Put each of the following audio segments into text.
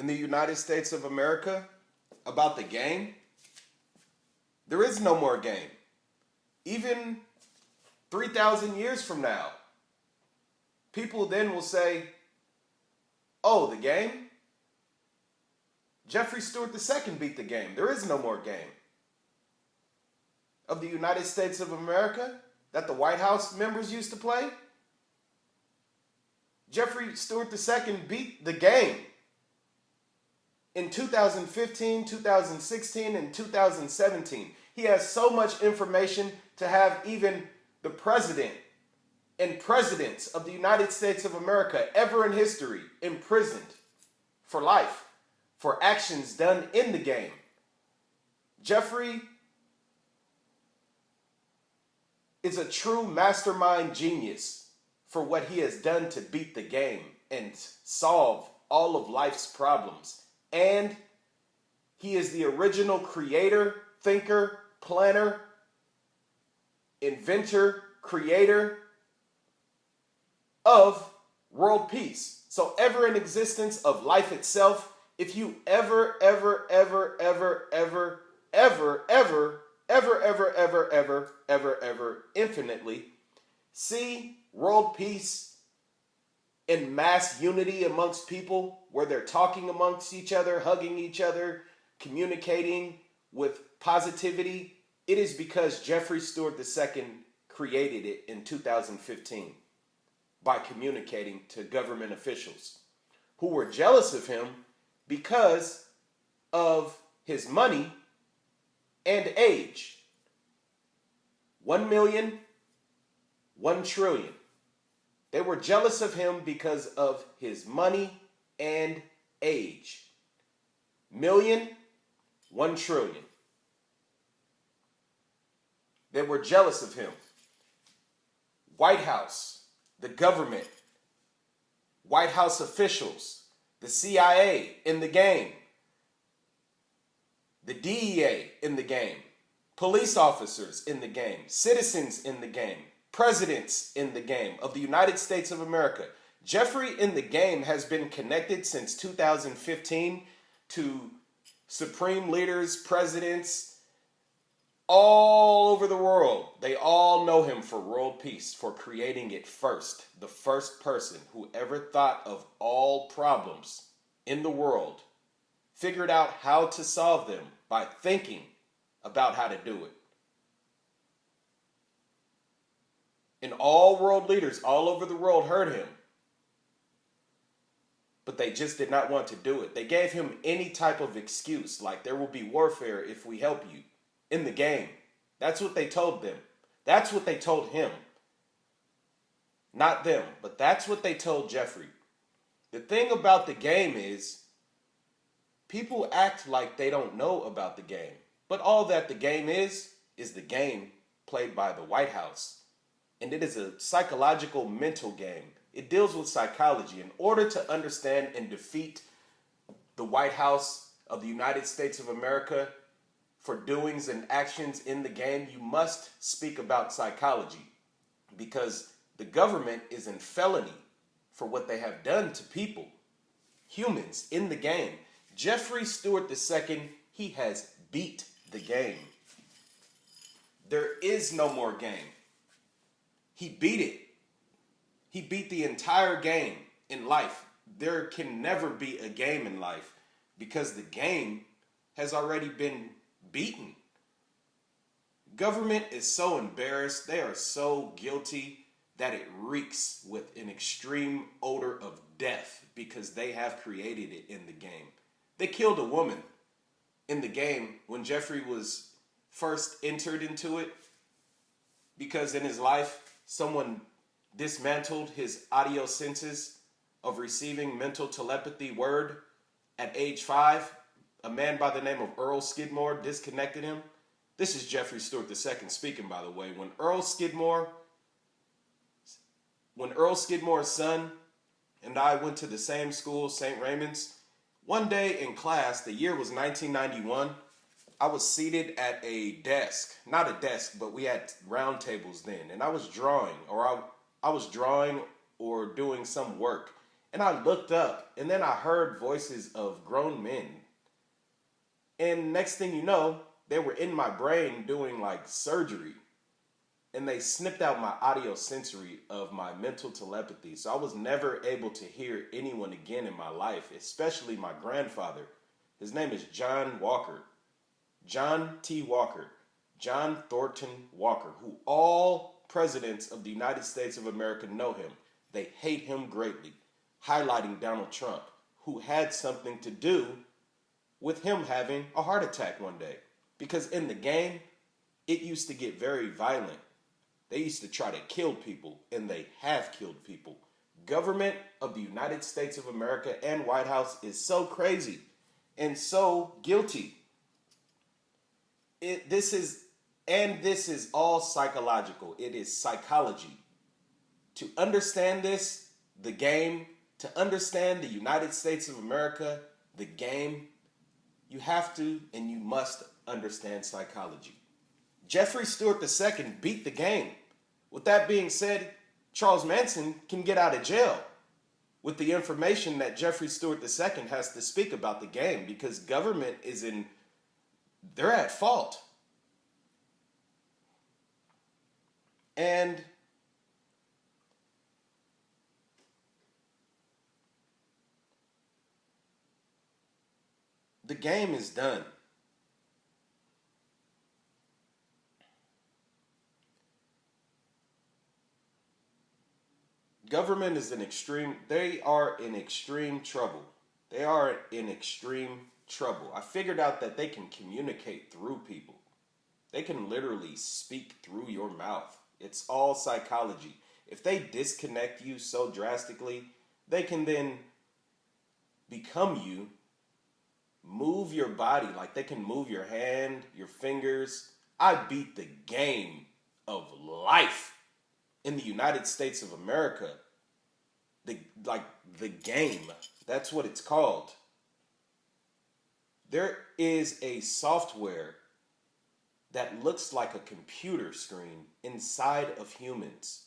in the United States of America about the game, there is no more game. Even 3,000 years from now, people then will say, oh, the game? Jeffrey Stewart II beat the game. There is no more game. Of the United States of America that the White House members used to play, Jeffrey Stewart II beat the game in 2015, 2016, and 2017. He has so much information to have even the president and presidents of the United States of America ever in history imprisoned for life for actions done in the game. Jeffrey is a true mastermind genius for what he has done to beat the game and solve all of life's problems. And he is the original creator, thinker, planner, inventor, creator of world peace. So ever in existence of life itself, if you ever infinitely see world peace and mass unity amongst people where they're talking amongst each other, hugging each other, communicating with positivity, it is because Jeffrey Stewart II created it in 2015 by communicating to government officials who were jealous of him because of his money and age. 1 million, 1 trillion. They were jealous of him because of his money and age. Million, 1 trillion. They were jealous of him. White House, the government, White House officials, the CIA in the game, the DEA in the game, police officers in the game, citizens in the game, presidents in the game of the United States of America. Jeffrey in the game has been connected since 2015 to supreme leaders, presidents, all over the world. They all know him for world peace, for creating it first. The first person who ever thought of all problems in the world, figured out how to solve them by thinking about how to do it. And all world leaders all over the world heard him, but they just did not want to do it. They gave him any type of excuse, like there will be warfare if we help you in the game. That's what they told them. That's what they told him. Not them, but that's what they told Jeffrey. The thing about the game is, people act like they don't know about the game. But all that the game is the game played by the White House. And it is a psychological mental game. It deals with psychology. In order to understand and defeat the White House of the United States of America for doings and actions in the game, you must speak about psychology, because the government is in felony for what they have done to people, humans in the game. Jeffrey Stewart II, he has beat the game. There is no more game. He beat it. He beat the entire game in life. There can never be a game in life because the game has already been beaten. Government is so embarrassed. They are so guilty that it reeks with an extreme odor of death because they have created it in the game. They killed a woman in the game when Jeffrey was first entered into it because in his life, someone dismantled his audio senses of receiving mental telepathy word at age 5. A man by the name of Earl Skidmore disconnected him. This is Jeffrey Stewart II speaking, by the way. When Earl Skidmore's son and I went to the same school, St. Raymond's, one day in class, the year was 1991, I was seated at a desk. Not a desk, but we had round tables then. And I was drawing, or I was drawing or doing some work. And I looked up, and then I heard voices of grown men. And next thing you know, they were in my brain doing like surgery. And they snipped out my audio sensory of my mental telepathy. So I was never able to hear anyone again in my life, especially my grandfather. His name is John Walker. John T. Walker. John Thornton Walker, who all presidents of the United States of America know him. They hate him greatly, highlighting Donald Trump, who had something to do with him having a heart attack one day. Because in the game, it used to get very violent. They used to try to kill people, and they have killed people. Government of the United States of America and White House is so crazy and so guilty. This is all psychological. It is psychology. To understand this, the game, to understand the United States of America, the game, you have to and you must understand psychology. Jeffrey Stewart II beat the game. With that being said, Charles Manson can get out of jail with the information that Jeffrey Stewart II has to speak about the game, because government they're at fault. And the game is done. Government is they are in extreme trouble. They are in extreme trouble. I figured out that they can communicate through people. They can literally speak through your mouth. It's all psychology. If they disconnect you so drastically, they can then become you, move your body, like they can move your hand, your fingers. I beat the game of life in the United States of America. The game, that's what it's called. There is a software that looks like a computer screen inside of humans.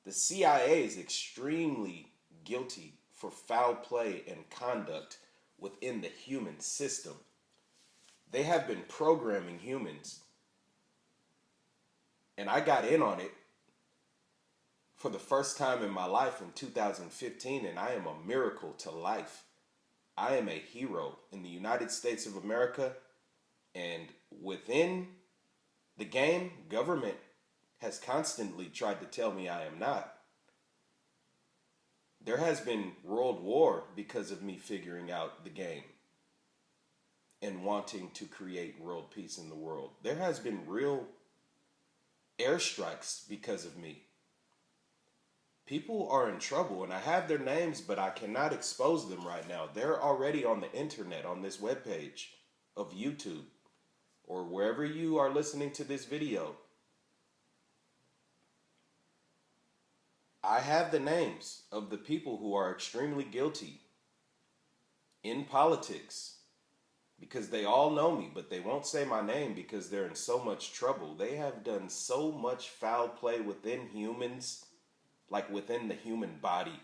The CIA is extremely guilty for foul play and conduct within the human system. They have been programming humans, and I got in on it for the first time in my life in 2015, and I am a miracle to life. I am a hero in the United States of America, and within the game, government has constantly tried to tell me I am not. There has been world war because of me figuring out the game and wanting to create world peace in the world. There has been real airstrikes because of me. People are in trouble, and I have their names, but I cannot expose them right now. They're already on the internet, on this webpage of YouTube, or wherever you are listening to this video. I have the names of the people who are extremely guilty in politics, because they all know me, but they won't say my name because they're in so much trouble. They have done so much foul play within humans, like within the human body.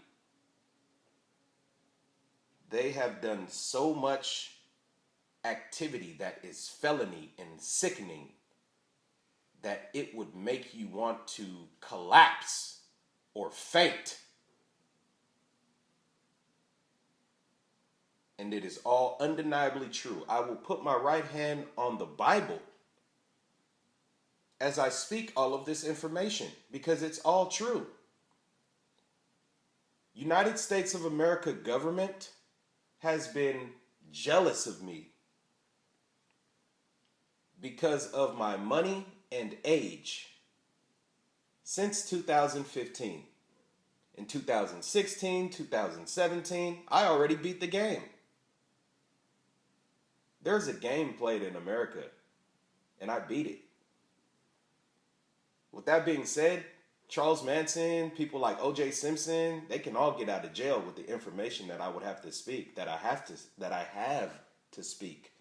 They have done so much activity that is felony and sickening that it would make you want to collapse or faint. And it is all undeniably true. I will put my right hand on the Bible as I speak all of this information, because it's all true. United States of America government has been jealous of me because of my money and age since 2015. In 2016, 2017, I already beat the game. There's a game played in America, and I beat it. With that being said, Charles Manson, people like O.J. Simpson, they can all get out of jail with the information that I would have to speak, that I have to speak.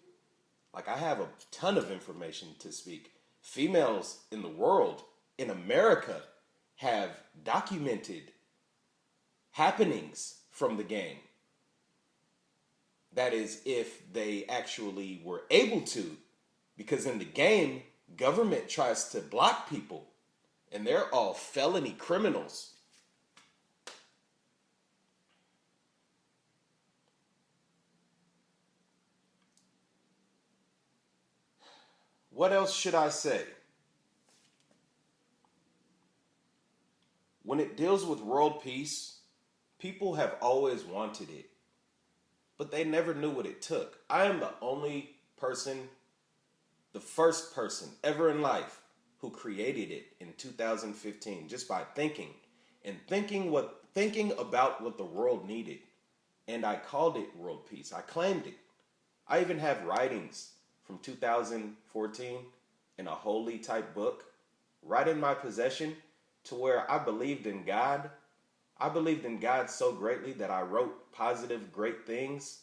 Like, I have a ton of information to speak. Females in the world, in America, have documented happenings from the game. That is, if they actually were able to, because in the game, government tries to block people, and they're all felony criminals. What else should I say? When it deals with world peace, people have always wanted it, but they never knew what it took. I am the only person, the first person ever in life who created it in 2015 just by thinking about what the world needed. And I called it world peace. I claimed it. I even have writings from 2014 in a holy type book right in my possession, to where I believed in God. I believed in God so greatly that I wrote positive, great things.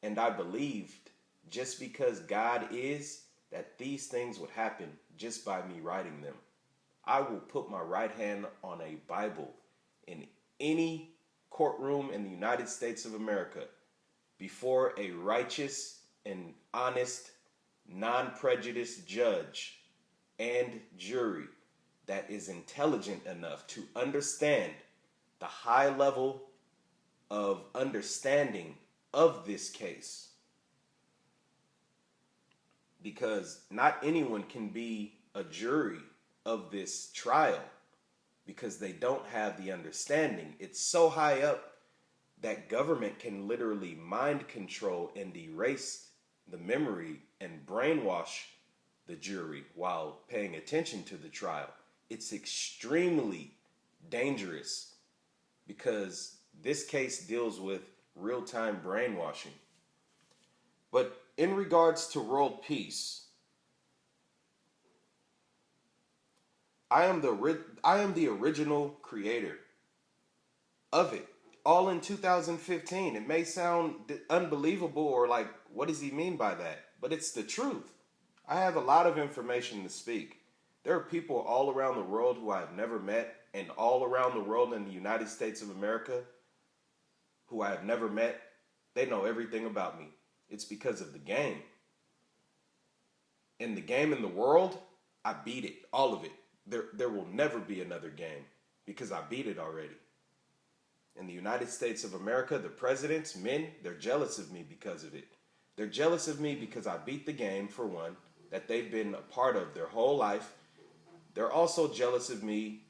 And I believed, just because God is, that these things would happen just by me writing them. I will put my right hand on a Bible in any courtroom in the United States of America before a righteous and honest, non-prejudiced judge and jury that is intelligent enough to understand the high level of understanding of this case. Because not anyone can be a jury of this trial because they don't have the understanding. It's so high up that government can literally mind control and erase the memory and brainwash the jury while paying attention to the trial. It's extremely dangerous because this case deals with real-time brainwashing. But in regards to world peace, I am the original creator of it, all in 2015. It may sound unbelievable or like, what does he mean by that? But it's the truth. I have a lot of information to speak. There are people all around the world who I have never met, and all around the world in the United States of America who I have never met. They know everything about me. It's because of the game. In the game in the world, I beat it, all of it. There will never be another game because I beat it already. In the United States of America, the presidents, men, they're jealous of me because of it. They're jealous of me because I beat the game, for one, that they've been a part of their whole life. They're also jealous of me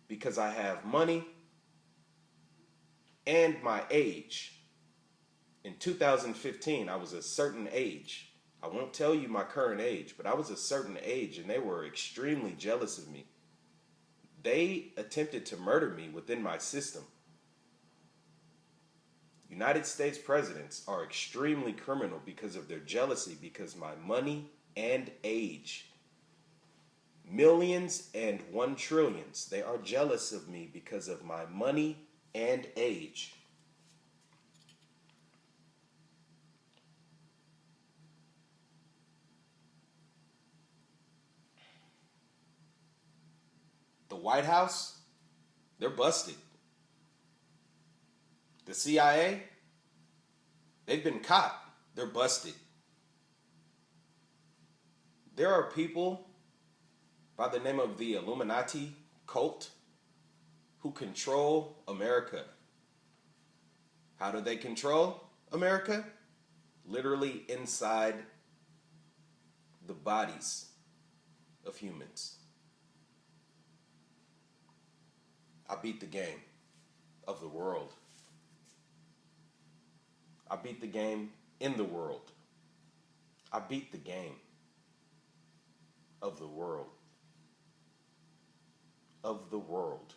because I have money and my age. In 2015, I was a certain age. I won't tell you my current age, but I was a certain age, and they were extremely jealous of me. They attempted to murder me within my system. United States presidents are extremely criminal because of their jealousy, because my money and age. Millions and 1 trillions. They are jealous of me because of my money and age. The White House, they're busted. The CIA, they've been caught. They're busted. There are people by the name of the Illuminati cult who control America. How do they control America? Literally inside the bodies of humans. I beat the game of the world. I beat the game in the world. I beat the game of the world. Of the world.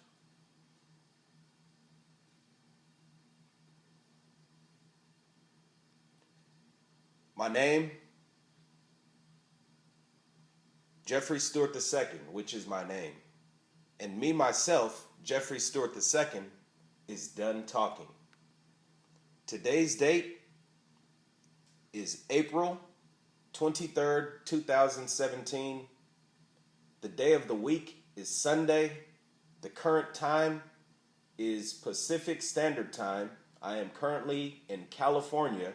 My name, Jeffrey Stewart II, which is my name. And me, myself, Jeffrey Stewart II, is done talking. Today's date is April 23rd, 2017. The day of the week is Sunday. The current time is Pacific Standard Time. I am currently in California,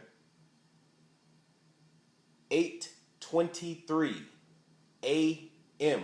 8:23 a.m.